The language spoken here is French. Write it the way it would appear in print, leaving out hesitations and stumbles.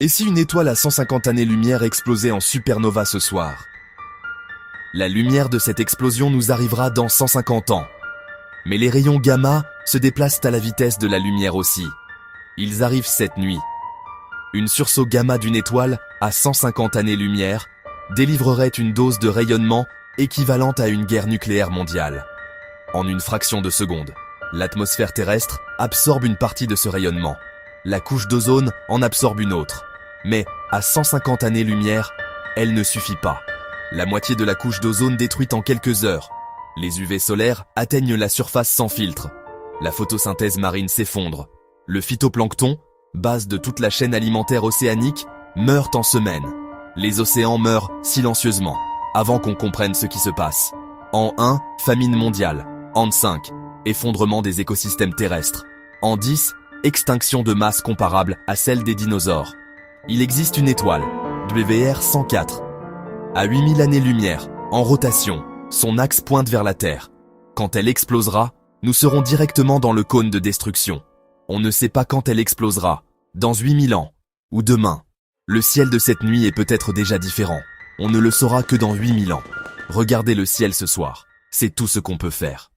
Et si une étoile à 150 années-lumière explosait en supernova ce soir? La lumière de cette explosion nous arrivera dans 150 ans. Mais les rayons gamma se déplacent à la vitesse de la lumière aussi. Ils arrivent cette nuit. Une sursaut gamma d'une étoile à 150 années-lumière délivrerait une dose de rayonnement équivalente à une guerre nucléaire mondiale. En une fraction de seconde, l'atmosphère terrestre absorbe une partie de ce rayonnement. La couche d'ozone en absorbe une autre. Mais à 150 années-lumière, elle ne suffit pas. La moitié de la couche d'ozone détruite en quelques heures. Les UV solaires atteignent la surface sans filtre. La photosynthèse marine s'effondre. Le phytoplancton, base de toute la chaîne alimentaire océanique, meurt en semaines. Les océans meurent silencieusement, avant qu'on comprenne ce qui se passe. En 1, famine mondiale. En 5, effondrement des écosystèmes terrestres. En 10, extinction de masse comparable à celle des dinosaures. Il existe une étoile, WR 104. À 8000 années-lumière, en rotation, son axe pointe vers la Terre. Quand elle explosera, nous serons directement dans le cône de destruction. On ne sait pas quand elle explosera, dans 8000 ans, ou demain. Le ciel de cette nuit est peut-être déjà différent. On ne le saura que dans 8000 ans. Regardez le ciel ce soir, c'est tout ce qu'on peut faire.